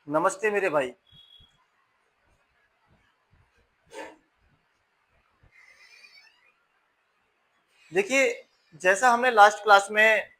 नमस्ते मेरे भाई। देखिए, जैसा हमने लास्ट क्लास में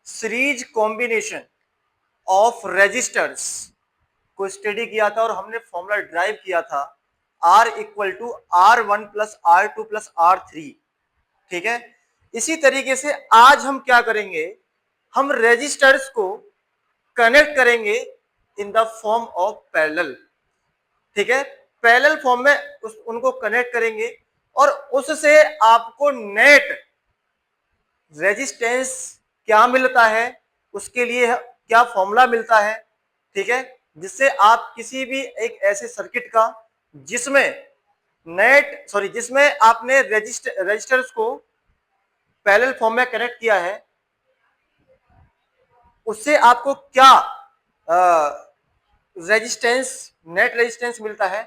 सीरीज कॉम्बिनेशन ऑफ रेजिस्टर्स को स्टडी किया था और हमने फॉर्मूला ड्राइव किया था R equal to R1 plus R2 plus R3। ठीक है, इसी तरीके से आज हम क्या करेंगे, हम रेजिस्टर्स को कनेक्ट करेंगे in the form of parallel. ठीक है, पैरेलल फॉर्म में उनको कनेक्ट करेंगे और उससे आपको नेट रेजिस्टेंस क्या मिलता है, उसके लिए क्या फॉर्मूला मिलता है। ठीक है, जिससे आप किसी भी एक ऐसे सर्किट का जिसमें आपने रजिस्टर्स को पैरेलल फॉर्म में कनेक्ट किया है, उससे आपको क्या रेजिस्टेंस नेट रेजिस्टेंस मिलता है,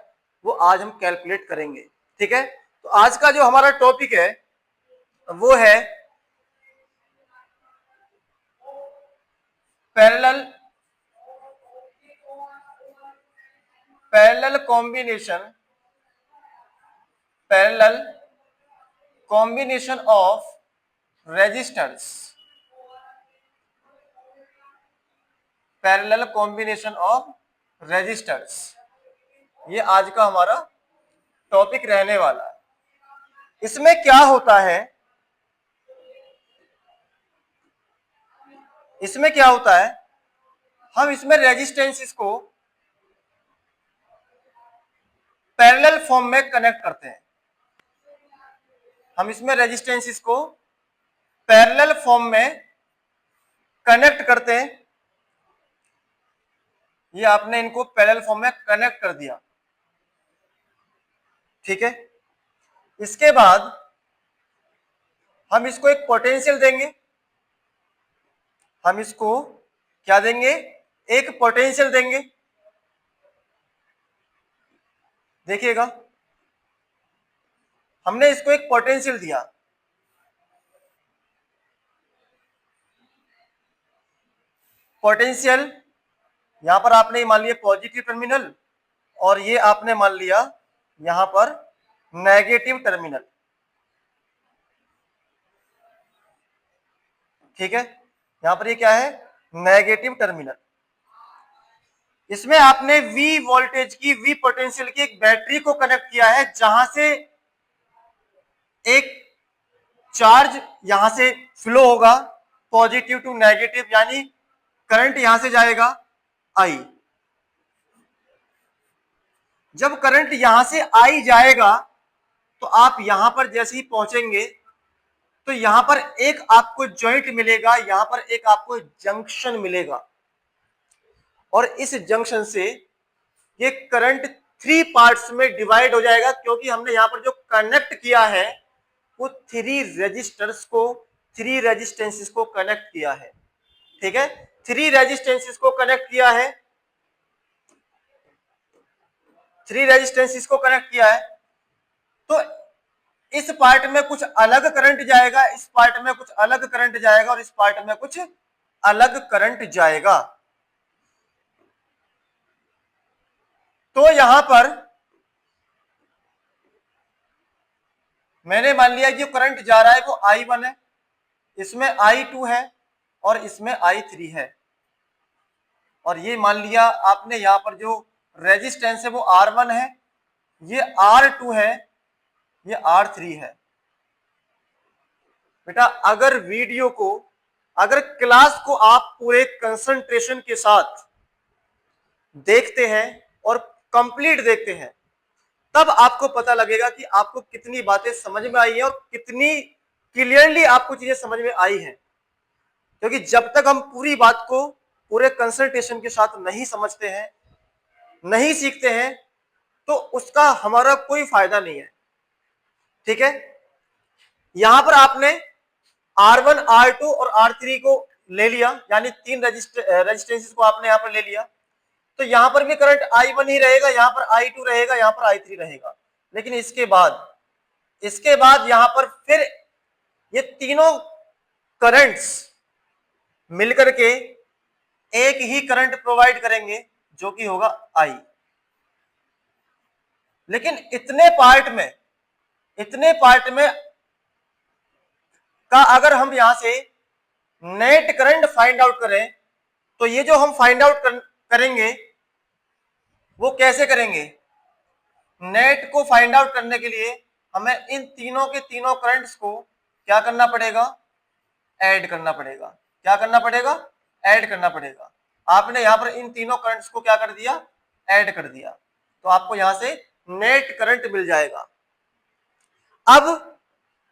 वो आज हम कैलकुलेट करेंगे। ठीक है, तो आज का जो हमारा टॉपिक है वो है parallel parallel combination parallel combination of resistors parallel combination of resistors, ये आज का हमारा टॉपिक रहने वाला है। इसमें क्या होता है, हम इसमें रेजिस्टेंसेस को पैरेलल फॉर्म में कनेक्ट करते हैं। हम इसमें रेजिस्टेंसेस को पैरेलल फॉर्म में कनेक्ट करते हैं। ये आपने इनको पैरेलल फॉर्म में कनेक्ट कर दिया। ठीक है, इसके बाद हम इसको एक पोटेंशियल देंगे। हम इसको क्या देंगे, एक पोटेंशियल देंगे। देखिएगा, हमने इसको एक पोटेंशियल दिया। पोटेंशियल यहां पर आपने मान लिया पॉजिटिव टर्मिनल और ये आपने मान लिया यहां पर नेगेटिव टर्मिनल। ठीक है, यहां पर ये क्या है, नेगेटिव टर्मिनल। इसमें आपने V वोल्टेज की, V पोटेंशियल की एक बैटरी को कनेक्ट किया है, जहां से एक चार्ज यहां से फ्लो होगा पॉजिटिव टू नेगेटिव, यानी करंट यहां से जाएगा I। जब करंट यहां से I जाएगा तो आप यहां पर जैसे ही पहुंचेंगे तो यहां पर एक आपको जॉइंट मिलेगा, यहां पर एक आपको जंक्शन मिलेगा और इस जंक्शन से ये करंट 3 पार्ट्स में डिवाइड हो जाएगा, क्योंकि हमने यहां पर जो कनेक्ट किया है वो 3 रेजिस्टेंसेस को कनेक्ट किया है। ठीक है, 3 रेजिस्टेंसेस को कनेक्ट किया है, 3 रेजिस्टेंसेस को कनेक्ट किया है। तो इस पार्ट में कुछ अलग करंट जाएगा, इस पार्ट में कुछ अलग करंट जाएगा और इस पार्ट में कुछ अलग करंट जाएगा। तो यहां पर मैंने मान लिया कि जो करंट जा रहा है वो I1 है, इसमें I2 है और इसमें I3 है, और ये मान लिया आपने यहां पर जो रेजिस्टेंस है वो R1 है, ये R2 है, ये R3 है। बेटा अगर क्लास को आप पूरे कंसंट्रेशन के साथ देखते हैं और कंप्लीट देखते हैं, तब आपको पता लगेगा कि आपको कितनी बातें समझ में आई है और कितनी क्लियरली आपको चीजें समझ में आई हैं। क्योंकि जब तक हम पूरी बात को पूरे कंसंट्रेशन के साथ नहीं समझते हैं, नहीं सीखते हैं, तो उसका हमारा कोई फायदा नहीं है। ठीक है, यहां पर आपने R1, R2 और R3 को ले लिया, यानी 3 रेजिस्टेंसेस को आपने यहां पर ले लिया। तो यहां पर भी करंट I1 ही रहेगा, यहां पर I2 रहेगा, यहां पर I3 रहेगा। लेकिन इसके बाद यहां पर फिर ये तीनों करंट्स मिलकर के एक ही करंट प्रोवाइड करेंगे, जो कि होगा I। लेकिन इतने पार्ट में का अगर हम यहां से नेट करंट फाइंड आउट करें, तो ये जो हम फाइंड आउट करेंगे वो कैसे करेंगे? नेट को फाइंड आउट करने के लिए हमें इन तीनों के तीनों करंट्स को क्या करना पड़ेगा? ऐड करना पड़ेगा। क्या करना पड़ेगा? ऐड करना पड़ेगा। आपने यहां पर इन तीनों करंट्स को क्या कर दिया? ऐड कर दिया, तो आपको यहां से नेट करंट मिल जाएगा। अब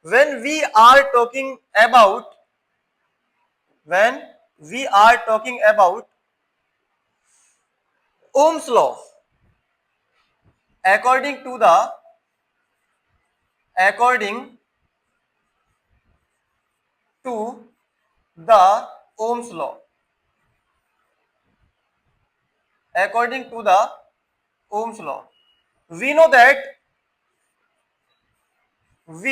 when we are talking about Ohm's law, according to the Ohm's law, we know that V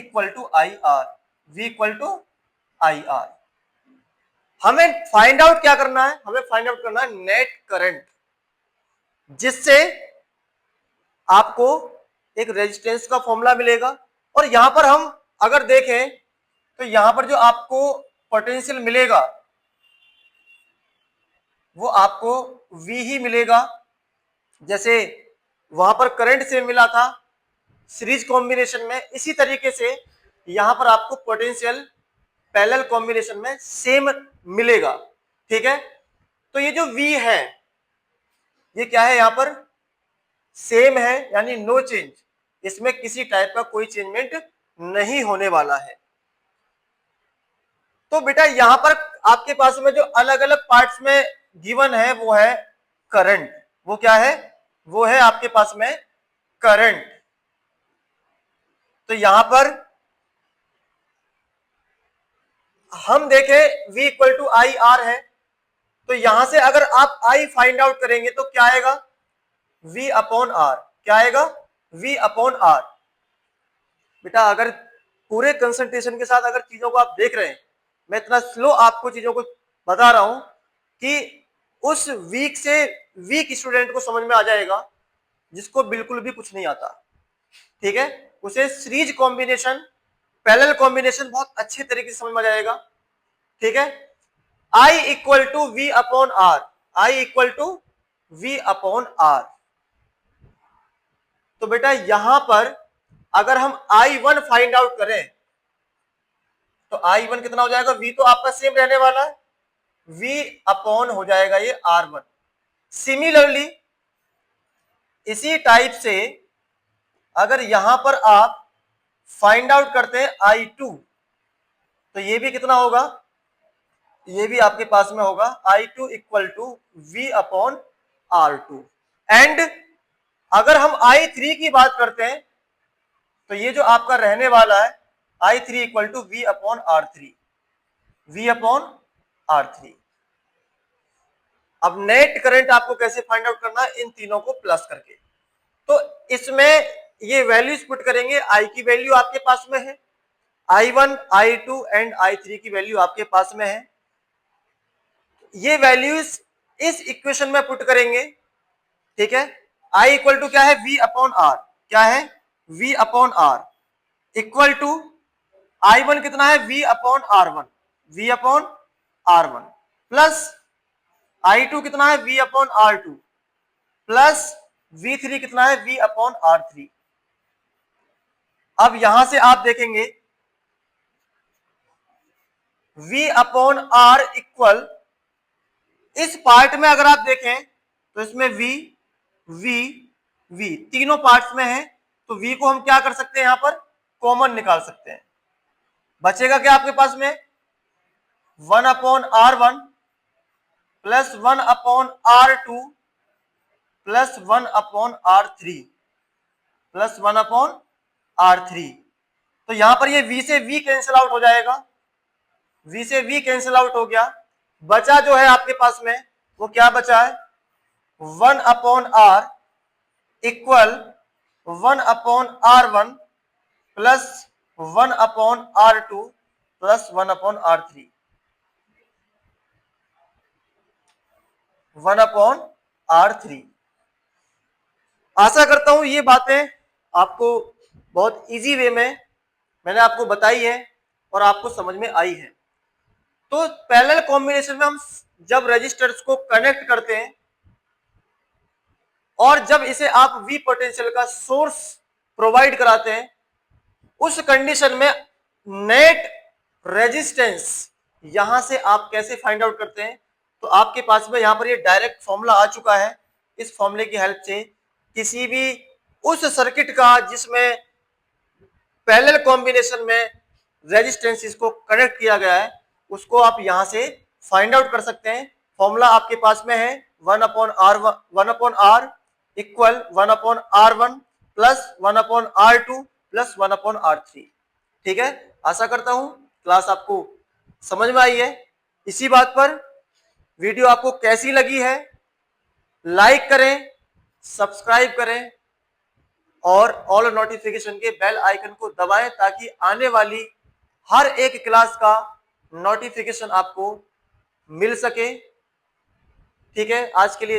equal to IR। हमें फाइंड आउट क्या करना है? हमें फाइंड आउट करना है नेट करंट, जिससे आपको एक रेजिस्टेंस का फॉर्मूला मिलेगा। और यहां पर हम अगर देखें तो यहां पर जो आपको पोटेंशियल मिलेगा वो आपको V ही मिलेगा। जैसे वहां पर करंट से मिला था सीरीज कॉम्बिनेशन में, इसी तरीके से यहां पर आपको पोटेंशियल पैरेलल कॉम्बिनेशन में सेम मिलेगा। ठीक है, तो ये जो V है ये क्या है? यहां पर सेम है, यानी नो चेंज, इसमें किसी टाइप का कोई चेंजमेंट नहीं होने वाला है। तो बेटा यहां पर आपके पास में जो अलग अलग पार्ट्स में गिवन है वो है करंट। वो क्या है? वो है आपके पास में करंट। तो यहां पर हम देखें V equal to I R है, तो यहां से अगर आप I फाइंड आउट करेंगे तो क्या आएगा? V upon R. क्या आएगा? V upon R. बेटा अगर पूरे कंसंट्रेशन के साथ अगर चीजों को आप देख रहे हैं, मैं इतना स्लो आपको चीजों को बता रहा हूं कि उस वीक से वीक स्टूडेंट को समझ में आ जाएगा जिसको बिल्कुल भी कुछ नहीं आता। ठीक है, उसे सीरीज कॉम्बिनेशन पैरेलल कॉम्बिनेशन बहुत अच्छे तरीके से समझ में आ जाएगा। ठीक है, I equal to V upon R, I equal to V upon R. तो बेटा यहां पर अगर हम I1 फाइंड आउट करें तो I1 कितना हो जाएगा? V तो आपका सेम रहने वाला है, V अपॉन हो जाएगा ये R1। सिमिलरली इसी टाइप से अगर यहां पर आप फाइंड आउट करते हैं I2, तो ये भी कितना होगा? ये भी आपके पास में होगा I2 equal to V upon R2। And अगर हम I3 की बात करते हैं तो ये जो आपका रहने वाला है I3 equal to V upon R3, V upon R3। अब नेट करंट आपको कैसे फाइंड आउट करना है? इन तीनों को प्लस करके। तो इसमें ये वैल्यूज पुट करेंगे, I की वैल्यू आपके पास में है, I1, I2 एंड I3 की वैल्यू आपके पास में है। ये वैल्यूज इस इक्वेशन में पुट करेंगे। ठीक है, I इक्वल टू क्या है? V upon R. क्या है? V upon R equal to I1 कितना है? V upon R1, V upon R1 plus I2 कितना है? V upon R2 plus V3 कितना है? V upon R3। अब यहां से आप देखेंगे V अपॉन R इक्वल, इस पार्ट में अगर आप देखें तो इसमें V, V, V तीनों पार्ट्स में है, तो V को हम क्या कर सकते हैं? यहां पर कॉमन निकाल सकते हैं। बचेगा क्या आपके पास में? 1 upon R1 plus 1 upon R2 plus 1 upon R3 plus 1 upon R3। तो यहां पर ये V से V कैंसिल आउट हो जाएगा, V से V कैंसिल आउट हो गया। बचा जो है आपके पास में वो क्या बचा है? 1 upon R equal 1 upon R1 plus 1 upon R2 plus 1/r3, 1/r3। आशा करता हूं ये बातें आपको बहुत इजी वे में मैंने आपको बताई है और आपको समझ में आई है। तो पैरेलल कॉम्बिनेशन में हम जब रेजिस्टर्स को कनेक्ट करते हैं और जब इसे आप वी पोटेंशियल का सोर्स प्रोवाइड कराते हैं, उस कंडीशन में नेट रेजिस्टेंस यहां से आप कैसे फाइंड आउट करते हैं, तो आपके पास में यहां पर ये डायरेक्ट फॉर्मूला आ चुका है। इस फॉर्मूले की हेल्प से किसी भी उस सर्किट का जिसमें पैरेलल कॉम्बिनेशन में रेजिस्टेंस इसको कनेक्ट किया गया है, उसको आप यहां से फाइंड आउट कर सकते हैं। फॉर्मूला आपके पास में है 1/r equal 1/r1 plus 1/r2 plus 1/r3। ठीक है, आशा करता हूं क्लास आपको समझ में आई है। इसी बात पर वीडियो आपको कैसी लगी है, लाइक करें, सब्सक्राइब करें और ऑल नोटिफिकेशन के बेल आइकन को दबाएं ताकि आने वाली हर एक क्लास का नोटिफिकेशन आपको मिल सके। ठीक है, आज के लिए